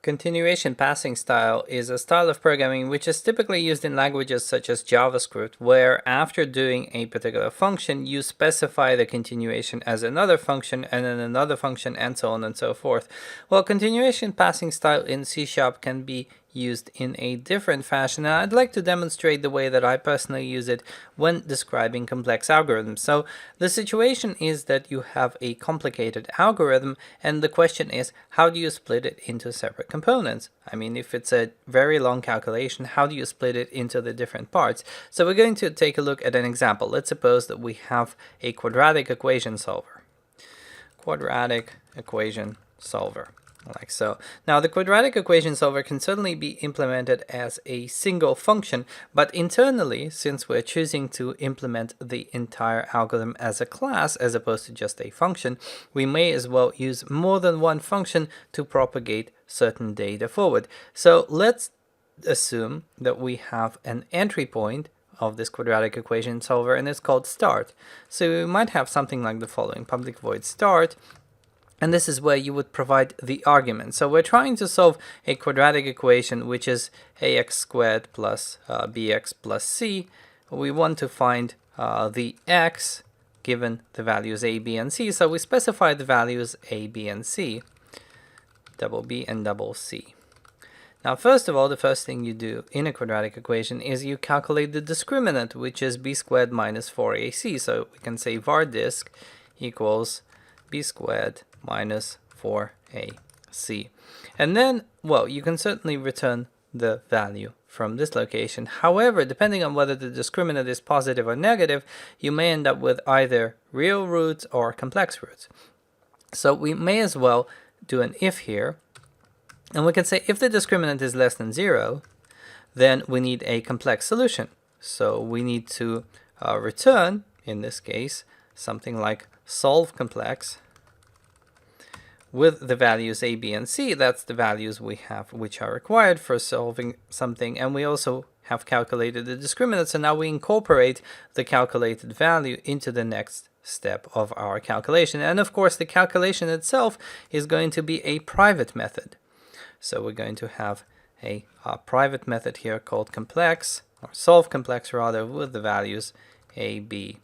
Continuation passing style is a style of programming which is typically used in languages such as JavaScript, where after doing a particular function, you specify the continuation as another function and then another function and so on and so forth. Well, continuation passing style in C# can be used in a different fashion, and I'd like to demonstrate the way that I personally use it when describing complex algorithms. So the situation is that you have a complicated algorithm, and the question is, how do you split it into separate components? I mean, if it's a very long calculation, how do you split it into the different parts? So we're going to take a look at an example. Let's suppose that we have a quadratic equation solver. Quadratic equation solver. Like so. Now the quadratic equation solver can certainly be implemented as a single function, but internally, since we're choosing to implement the entire algorithm as a class as opposed to just a function, we may as well use more than one function to propagate certain data forward. So let's assume that we have an entry point of this quadratic equation solver, and it's called start. So we might have something like the following: public void start. And this is where you would provide the argument. So we're trying to solve a quadratic equation, which is ax squared plus bx plus c. We want to find the x given the values a, b, and c. So we specify the values a, b, and c, double b and double c. Now, first of all, the first thing you do in a quadratic equation is you calculate the discriminant, which is b squared minus 4ac. So we can say var disk equals b squared minus 4ac. And then, well, you can certainly return the value from this location. However, depending on whether the discriminant is positive or negative, you may end up with either real roots or complex roots. So we may as well do an if here, and we can say if the discriminant is less than 0, then we need a complex solution. So we need to return, in this case, something like solve complex with the values a, b, and c. That's the values we have which are required for solving something, and we also have calculated the discriminant, so now we incorporate the calculated value into the next step of our calculation. And of course the calculation itself is going to be a private method. So we're going to have a private method here called complex, or solve complex rather, with the values a, b,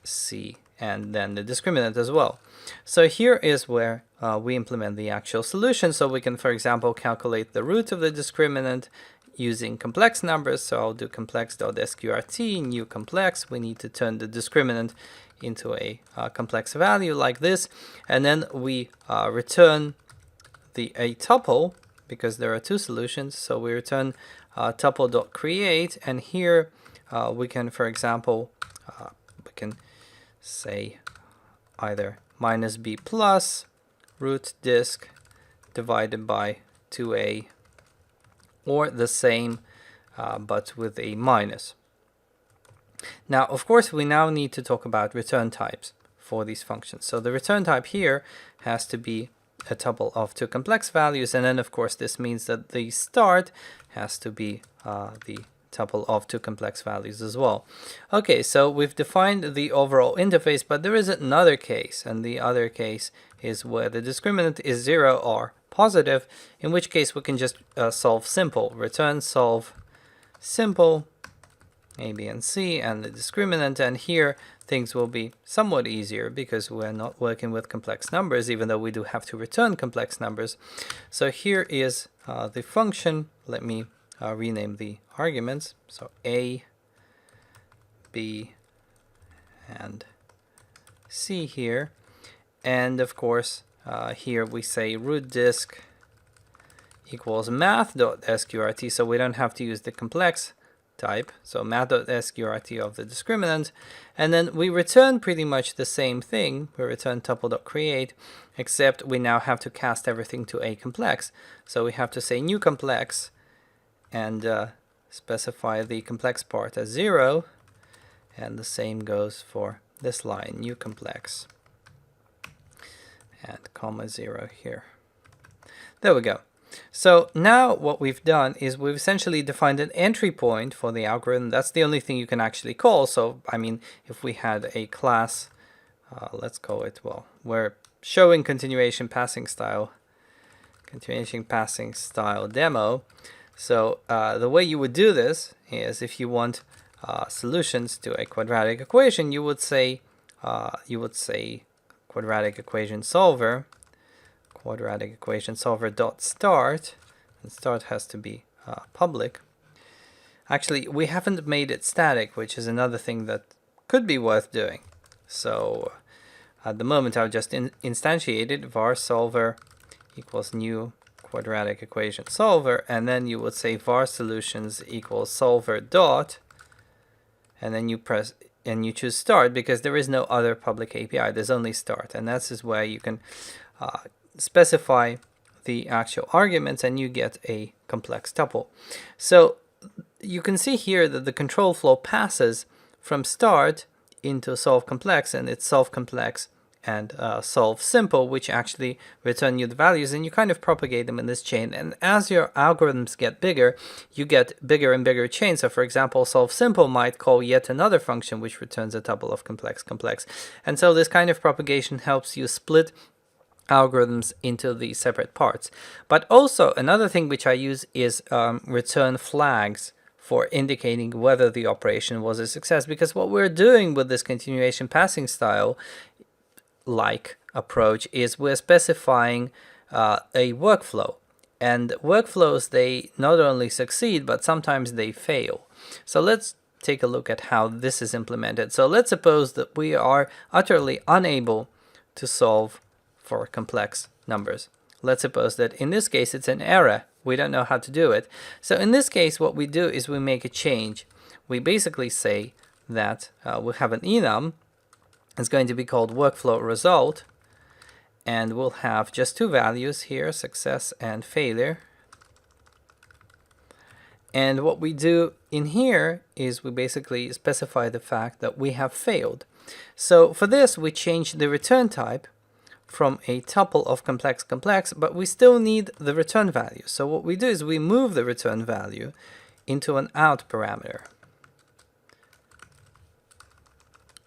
c, and then the discriminant as well. So here is where we implement the actual solution. So we can, for example, calculate the root of the discriminant using complex numbers. So I'll do complex.sqrt, new complex. We need to turn the discriminant into a complex value like this. And then we return a tuple, because there are two solutions. So we return tuple.create, and here we can, for example, we can say either minus b plus root disk divided by 2a, or the same but with a minus. Now, of course, we now need to talk about return types for these functions. So the return type here has to be a tuple of two complex values, and then of course this means that the start has to be the tuple of two complex values as well. Okay, so we've defined the overall interface, but there is another case, and the other case is where the discriminant is 0 or positive, in which case we can just solve simple, return solve simple a, b, and c, and the discriminant, and here things will be somewhat easier because we're not working with complex numbers, even though we do have to return complex numbers. So here is the function. Let me rename the arguments. So a, b, and c here. And of course, here we say root disk equals math.sqrt, so we don't have to use the complex type, so math.sqrt of the discriminant, and then we return pretty much the same thing. We return tuple.create, except we now have to cast everything to a complex. So we have to say new complex and specify the complex part as 0, and the same goes for this line, new complex, and comma 0 here. There we go. So now what we've done is we've essentially defined an entry point for the algorithm. That's the only thing you can actually call. So, I mean, if we had a class, let's call it, well, we're showing continuation passing style continuation passing style demo. So the way you would do this is, if you want solutions to a quadratic equation, you would say quadratic equation solver dot start, and start has to be public. Actually, we haven't made it static, which is another thing that could be worth doing. So at the moment, I've just instantiated var solver equals new quadratic equation solver, and then you would say var solutions equals solver dot, and then you press and you choose start, because there is no other public API. There's only start, and that's is where you can specify the actual arguments, and you get a complex tuple. So you can see here that the control flow passes from start into solve complex, and it's solve complex and solve simple, which actually return you the values, and you kind of propagate them in this chain. And as your algorithms get bigger, you get bigger and bigger chains. So for example, solve simple might call yet another function which returns a tuple of complex. And so this kind of propagation helps you split algorithms into the separate parts. But also another thing which I use is return flags for indicating whether the operation was a success, because what we're doing with this continuation passing style like approach is we're specifying a workflow, and workflows, they not only succeed but sometimes they fail. So let's take a look at how this is implemented. So let's suppose that we are utterly unable to solve for complex numbers. Let's suppose that in this case it's an error. We don't know how to do it. So in this case, what we do is we make a change. We basically say that we have an enum. It's going to be called workflow result, and we'll have just two values here, success and failure. And what we do in here is we basically specify the fact that we have failed. So for this, we change the return type from a tuple of complex, but we still need the return value. So what we do is we move the return value into an out parameter,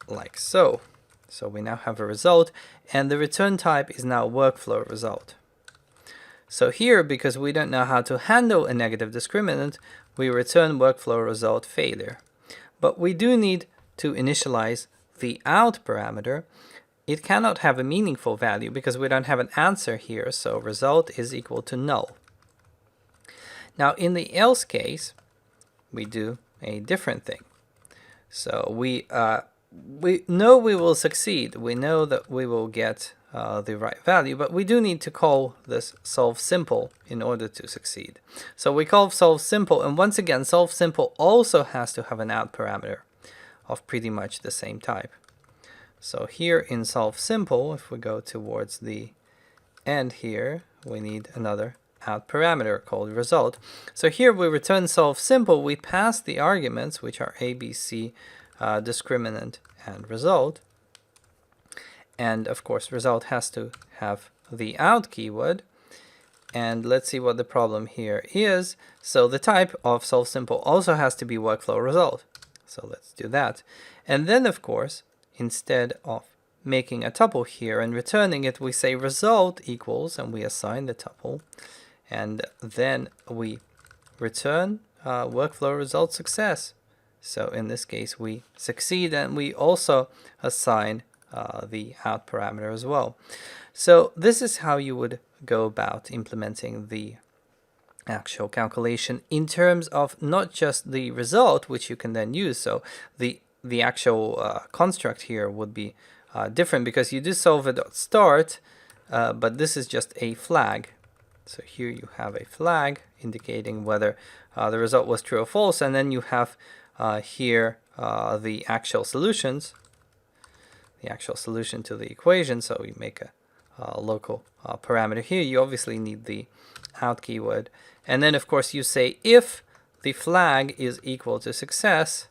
like so. So we now have a result, and the return type is now workflow result. So here, because we don't know how to handle a negative discriminant, we return workflow result failure. But we do need to initialize the out parameter. It cannot have a meaningful value because we don't have an answer here, so result is equal to null. Now in the else case, we do a different thing. So we know we will succeed. We know that we will get the right value, but we do need to call this solve simple in order to succeed. So we call solve simple, and once again, solve simple also has to have an out parameter of pretty much the same type. So here in solve simple, if we go towards the end here, we need another out parameter called result. So here we return solve simple. We pass the arguments, which are a, b, c, discriminant, and result. And of course, result has to have the out keyword. And let's see what the problem here is. So the type of solve simple also has to be workflow result. So let's do that. And then, of course, instead of making a tuple here and returning it, we say result equals, and we assign the tuple, and then we return workflow result success. So in this case, we succeed, and we also assign the out parameter as well. So this is how you would go about implementing the actual calculation in terms of not just the result, which you can then use. So the actual construct here would be different because you do solver.start, but this is just a flag. So here you have a flag indicating whether the result was true or false, and then you have here the actual solutions, the actual solution to the equation. So we make a local parameter here. You obviously need the out keyword, and then of course you say if the flag is equal to success,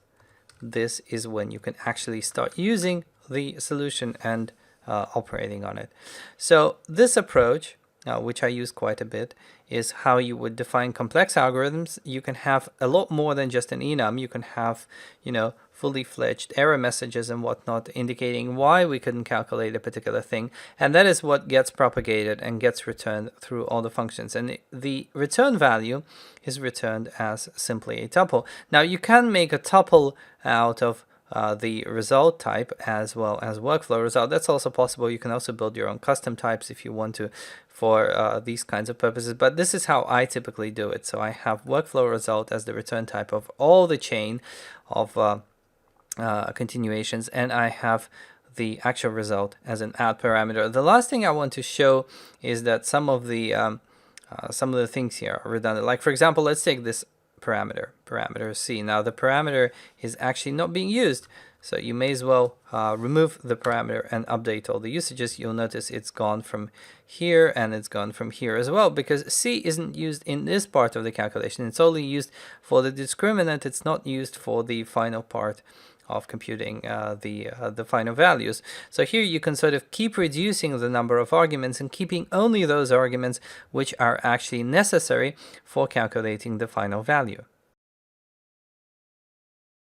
this is when you can actually start using the solution and operating on it. So this approach which I use quite a bit, is how you would define complex algorithms. You can have a lot more than just an enum. You can have, fully fledged error messages and whatnot indicating why we couldn't calculate a particular thing. And that is what gets propagated and gets returned through all the functions. And the return value is returned as simply a tuple. Now you can make a tuple out of the result type as well as workflow result. That's also possible. You can also build your own custom types if you want to for these kinds of purposes, but this is how I typically do it. So I have workflow result as the return type of all the chain of continuations, and I have the actual result as an add parameter. The last thing I want to show is that some of the things here are redundant. Like for example, let's take this parameter C. Now the parameter is actually not being used, so you may as well remove the parameter and update all the usages. You'll notice it's gone from here and it's gone from here as well, because C isn't used in this part of the calculation. It's only used for the discriminant. It's not used for the final part of computing the final values. So here you can sort of keep reducing the number of arguments and keeping only those arguments which are actually necessary for calculating the final value.